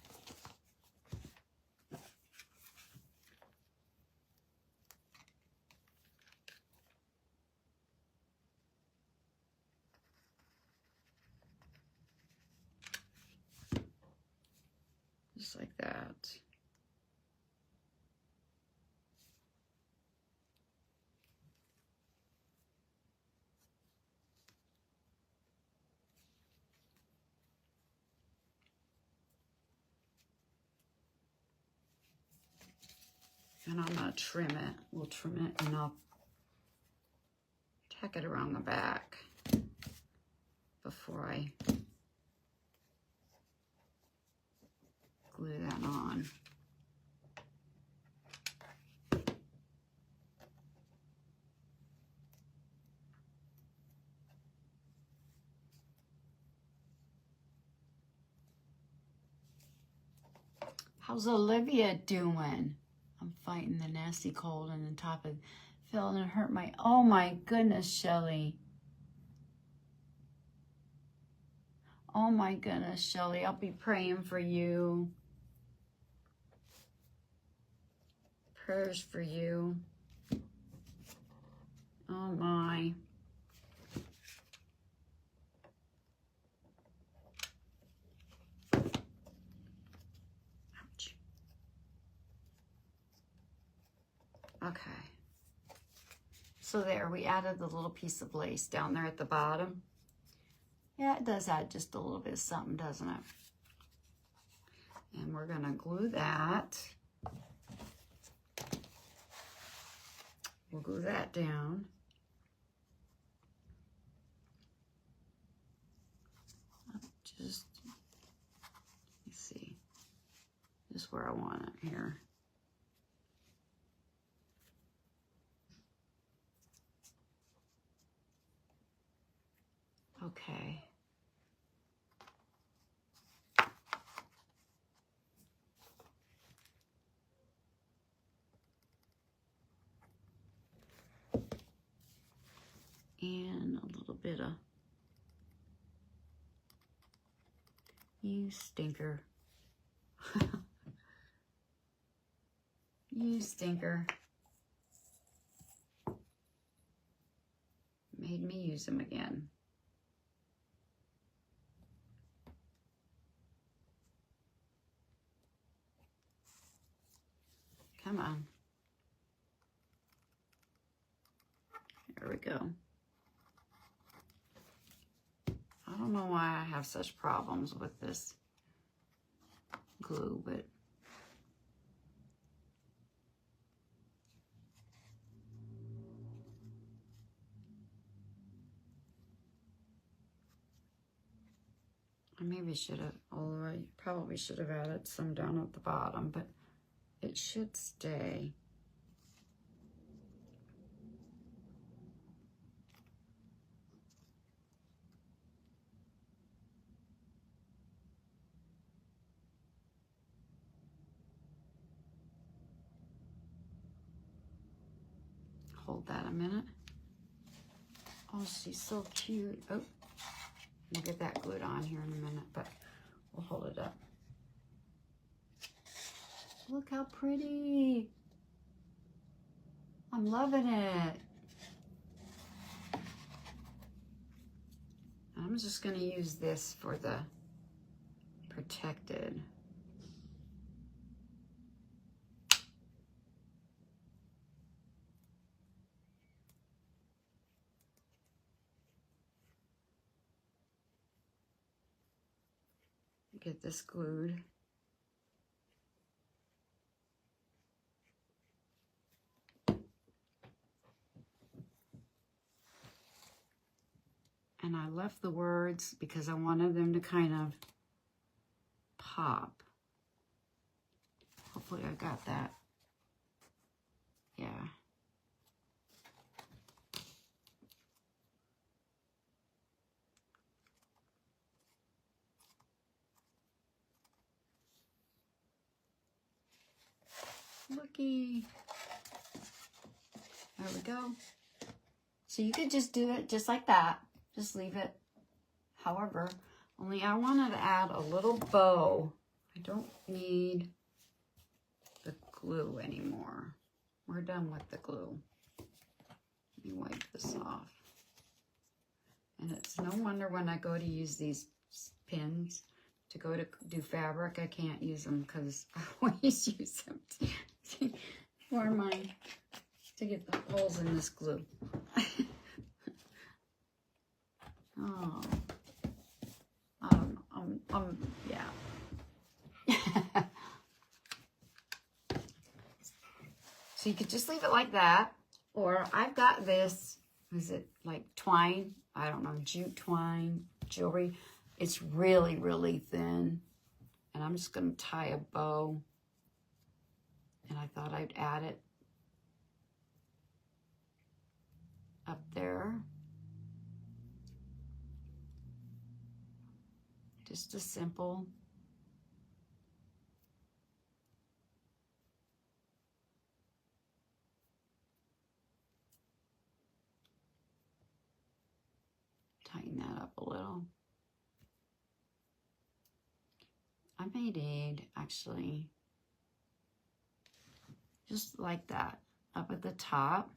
[SPEAKER 1] Just like that. And I'm going to trim it. We'll trim it and I'll tack it around the back before I glue that on. How's Olivia doing? I'm fighting the nasty cold and the top of fell and hurt my, oh my goodness, Shelly. Oh my goodness, Shelly, I'll be praying for you. Prayers for you. Oh my. Ouch. Okay. So there, we added the little piece of lace down there at the bottom. Yeah, it does add just a little bit of something, doesn't it? And we're going to glue that. We'll glue that down. Just, let's see, just where I want it here. Okay. And a little bit of, you stinker. You stinker. Made me use them again. Come on. There we go. I don't know why I have such problems with this glue, but I maybe should have, although I probably should have added some down at the bottom, but it should stay. Hold that a minute. Oh, she's so cute. Oh, we'll get that glued on here in a minute, but we'll hold it up. Look how pretty. I'm loving it. I'm just going to use this for the protected. Get this glued. And I left the words because I wanted them to kind of pop. Hopefully I got that. Yeah. Looky. There we go. So you could just do it just like that. Just leave it. However, only I wanted to add a little bow. I don't need the glue anymore. We're done with the glue. Let me wipe this off. And it's no wonder when I go to use these pins to go to do fabric, I can't use them because I always use them for mine to get the holes in this glue. Oh, I don't know. Yeah. you could just leave it like that. Or I've got this, is it like twine? I don't know, jute twine, jewelry. It's really, really thin. And I'm just going to tie a bow. And I thought I'd add it up there. Just a simple. Tighten that up a little. I may need, actually, just like that, up at the top.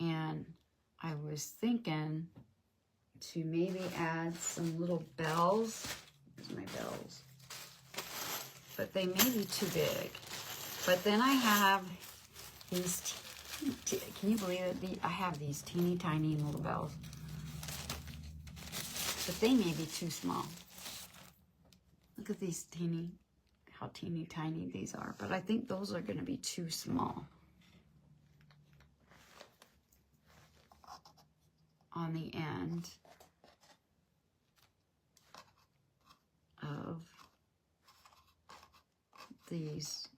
[SPEAKER 1] And I was thinking to maybe add some little bells. Where's my bells? But they may be too big. But then I have these, can you believe it? I have these teeny tiny little bells. But they may be too small. Look at these teeny, how teeny tiny these are. But I think those are going to be too small on the end of these.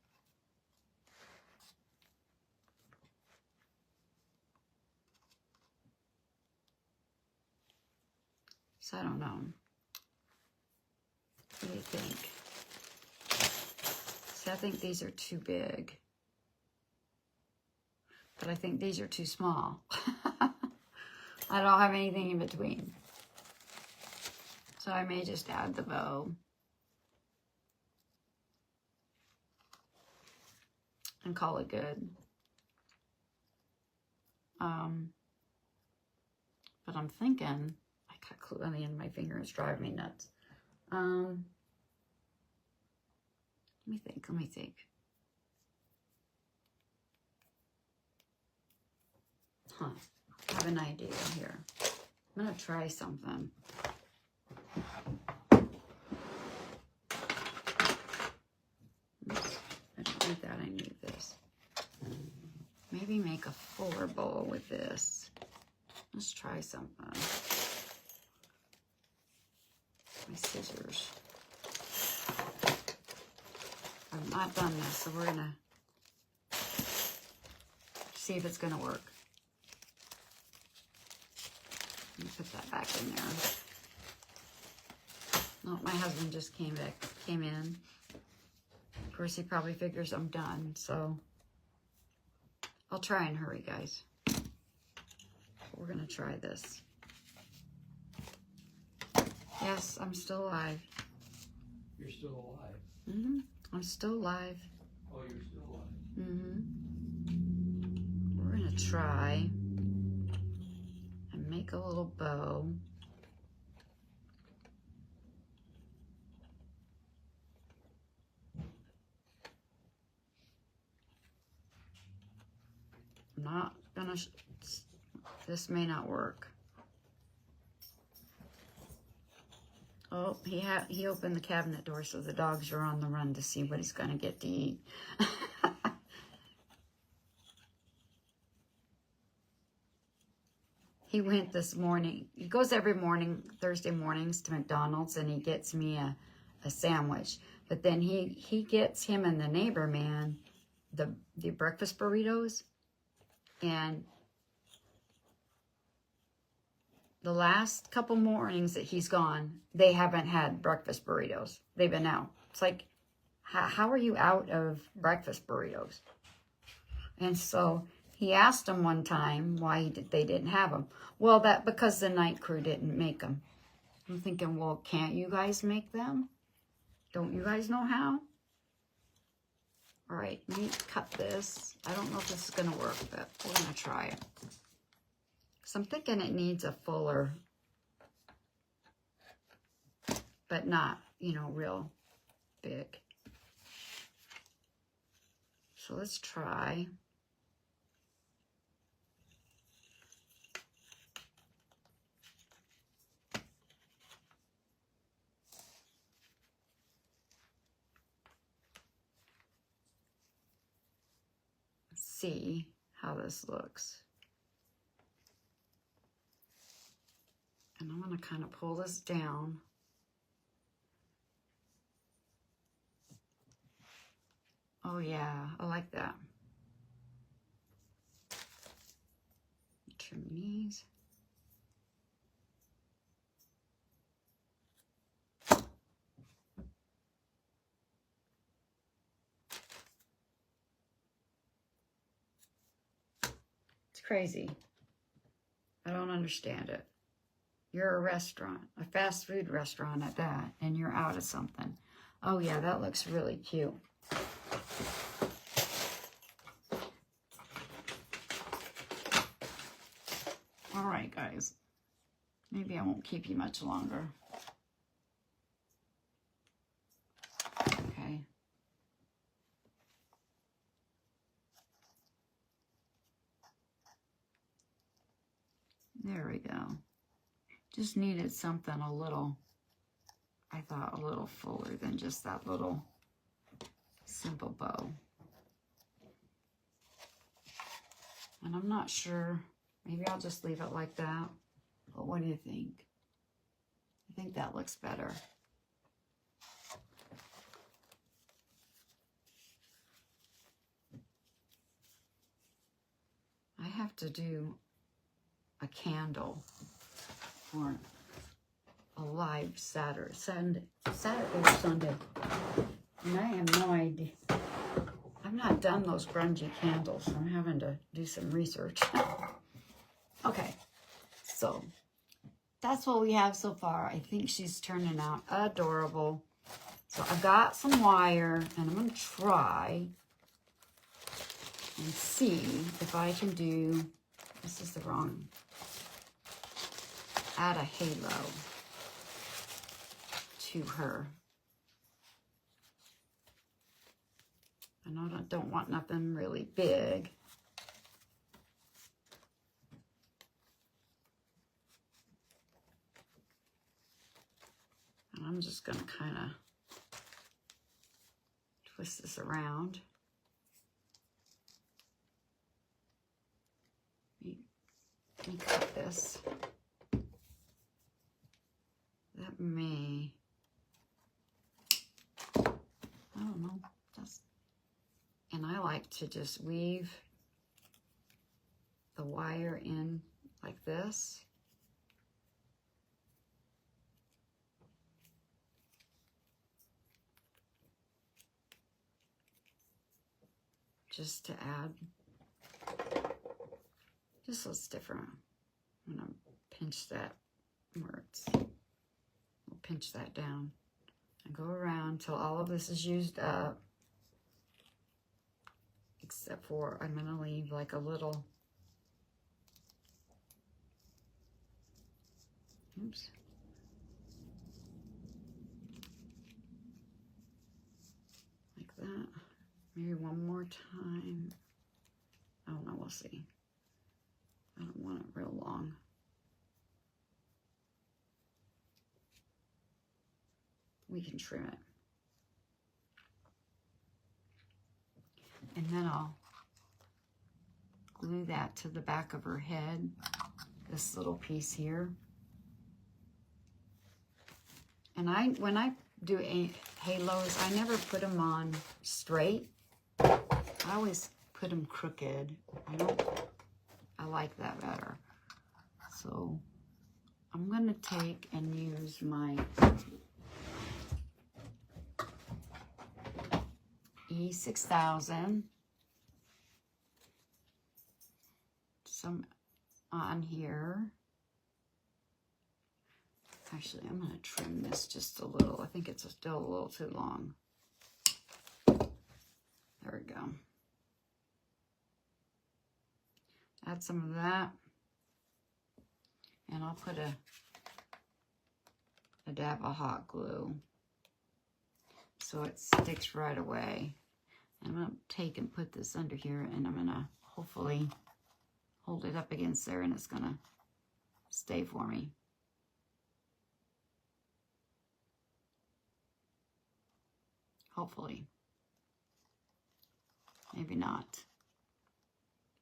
[SPEAKER 1] So I don't know. What do you think? See, I think these are too big. But I think these are too small. I don't have anything in between. So I may just add the bow. And call it good. But I'm thinking, I got glue on the end of my finger, it's driving me nuts. Let me think. Huh, I have an idea here. I'm gonna try something. Oops, I don't need that, I need this. Maybe make a fuller bowl with this. Let's try something. My scissors. I've not done this, so we're gonna see if it's gonna work. Let me put that back in there. Oh, my husband just came in. Of course, he probably figures I'm done, so I'll try and hurry, guys. We're gonna try this. Yes, I'm still alive.
[SPEAKER 2] You're still alive?
[SPEAKER 1] Mm-hmm. I'm still alive.
[SPEAKER 2] Oh, you're still alive?
[SPEAKER 1] Mm-hmm. We're gonna try and make a little bow. I'm not gonna, this may not work. Oh, he opened the cabinet door, so the dogs are on the run to see what he's gonna get to eat. He went this morning. He goes every morning, Thursday mornings, to McDonald's, and he gets me a sandwich. But then he gets him and the neighbor man the breakfast burritos. And the last couple mornings that he's gone, they haven't had breakfast burritos. They've been out. It's like, how are you out of breakfast burritos? And so he asked them one time why they didn't have them. Well, because the night crew didn't make them. I'm thinking, well, can't you guys make them? Don't you guys know how? All right, let me cut this. I don't know if this is going to work, but we're going to try it. Because I'm thinking it needs a fuller, but not, real big. So let's try. see how this looks. And I'm going to kind of pull this down. Oh yeah, I like that. Trim these. It's crazy. I don't understand it. You're a restaurant, a fast food restaurant at that, and you're out of something. Oh yeah, that looks really cute. All right, guys. Maybe I won't keep you much longer. Okay. There we go. Just needed something a little, I thought, a little fuller than just that little simple bow. And I'm not sure. Maybe I'll just leave it like that. But what do you think? I think that looks better. I have to do a candle for a live Saturday or Sunday. And I have no idea. I've not done those grungy candles, so I'm having to do some research. Okay, so that's what we have so far. I think she's turning out adorable. So I've got some wire, and I'm going to try and see if I can do, this is the wrong, add a halo to her. I know I don't want nothing really big. And I'm just going to kind of twist this around. Let me cut this. That may, I don't know, and I like to just weave the wire in like this. Just to add, just so it's different. I'm gonna pinch that where it's, we'll pinch that down and go around till all of this is used up. Except for I'm gonna leave like a little, oops. Like that. Maybe one more time. I don't know, we'll see. I don't want it real long. We can trim it. And then I'll glue that to the back of her head, this little piece here. And when I do halos, I never put them on straight. I always put them crooked. I like that better. So I'm gonna take and use my E6000, some on here. Actually, I'm going to trim this just a little. I think it's still a little too long. There we go. Add some of that. And I'll put a dab of hot glue so it sticks right away. And I'm going to take and put this under here, and I'm going to hopefully hold it up against there, and it's going to stay for me. Hopefully. Maybe not.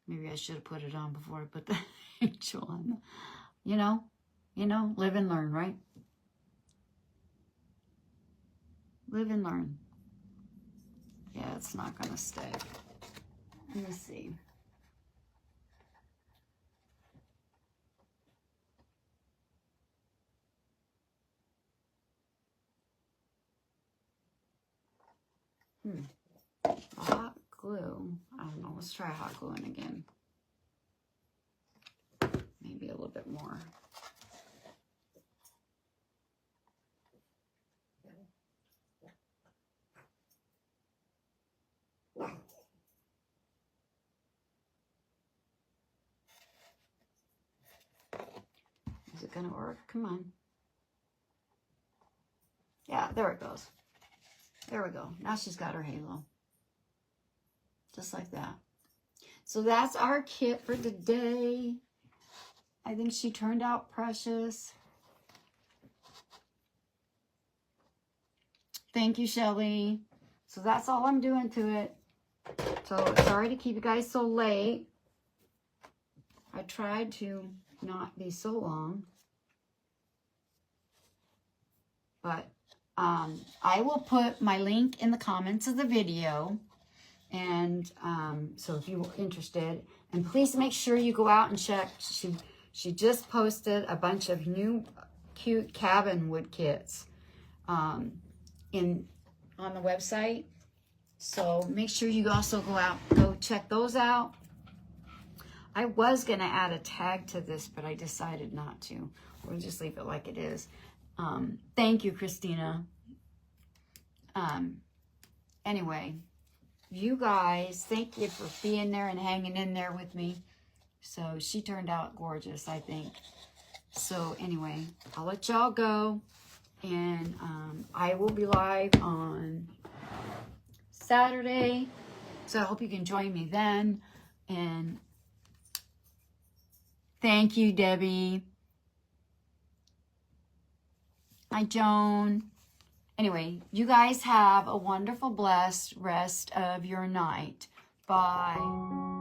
[SPEAKER 1] Maybe I should have put it on before I put the angel on. You know, live and learn, right? Live and learn. Yeah, it's not going to stick. Let me see. Hot glue. I don't know. Let's try hot gluing again. Maybe a little bit more. Is it going to work? Come on. Yeah, there it goes. There we go. Now she's got her halo. Just like that. So that's our kit for today. I think she turned out precious. Thank you, Shelly. So that's all I'm doing to it. So sorry to keep you guys so late. I tried to not be so long. But I will put my link in the comments of the video. And so if you're interested, and please make sure you go out and check. She just posted a bunch of new cute cabin wood kits on the website. So make sure you also go check those out. I was going to add a tag to this, but I decided not to. We'll just leave it like it is. Thank you, Christina. Anyway, you guys, thank you for being there and hanging in there with me. So she turned out gorgeous, I think. So anyway, I'll let y'all go. And I will be live on Saturday. So I hope you can join me then. And thank you, Debbie. Hi, Joan. Anyway, you guys have a wonderful, blessed rest of your night. Bye.